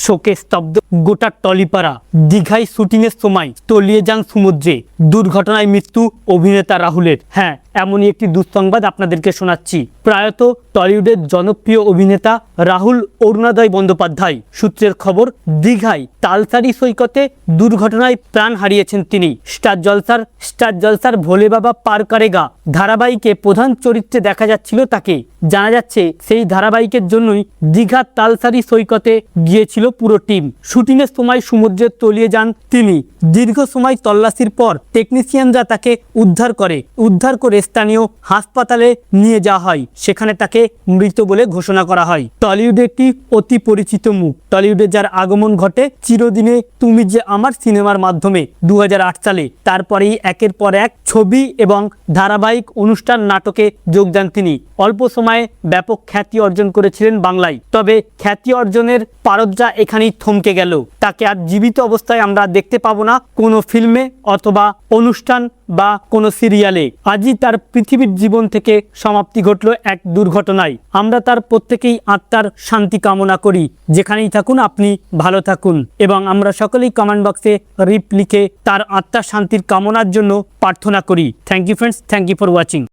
শোকে স্তব্ধ গোটা টলিপাড়া। দীঘায় শুটিংয়ের সময় তলিয়ে যান সমুদ্রে। দুর্ঘটনায় মৃত্যু অভিনেতা রাহুলের। হ্যাঁ, এমনই একটি দুঃসংবাদ আপনাদেরকে শোনাচ্ছি। প্রয়াত টলিউডের জনপ্রিয় অভিনেতা রাহুল অরুণোদয় বন্দ্যোপাধ্যায় সূত্রের খবর, দীঘায় তালসারি সৈকতে দুর্ঘটনায় প্রাণ হারিয়েছেন তিনি। স্টার জলসার ভোলে বাবা পার করেগা ধারাবাহিকে প্রধান চরিত্রে দেখা যাচ্ছিল তাকে। জানা যাচ্ছে সেই ধারাবাহিকের জন্যই দীঘার তালসারি সৈকতে গিয়েছিল পুরো টিম। শুটিংয়ের সময় সমুদ্রে তলিয়ে যান তিনি। দীর্ঘ সময় তল্লাশির পর টেকনিশিয়ানরা তাকে উদ্ধার করে স্থানীয় হাসপাতালে নিয়ে যাওয়া হয়। সেখানে তাকে মৃত বলে ঘোষণা করা হয়। টলিউডে একটি অতি পরিচিত মুখ। টলিউডে যার আগমন ঘটে চিরদিনে তুমি যে আমার সিনেমার মাধ্যমে 2008 সালে। তারপরেই একের পর এক ছবি এবং ধারাবাহিক অনুষ্ঠান নাটকে যোগ দেন তিনি। অল্প সময়ে ব্যাপক খ্যাতি অর্জন করেছিলেন বাংলায়। তবে খ্যাতি অর্জনের পারদটা এখানেই থমকে গেল। তাকে আর জীবিত অবস্থায় আমরা দেখতে পাবো না কোনো ফিল্মে অথবা অনুষ্ঠান বা কোনো সিরিয়ালে। আজই তার পৃথিবীর জীবন থেকে সমাপ্তি ঘটল এক দুর্ঘটনায়। আমরা তার প্রত্যেকেই আত্মার শান্তি কামনা করি। যেখানেই থাকুন আপনি ভালো থাকুন, এবং আমরা সকলেই কমেন্ট বক্সে রিপ লিখে তার আত্মার শান্তির কামনার জন্য প্রার্থনা করি। Thank you friends, thank you for watching.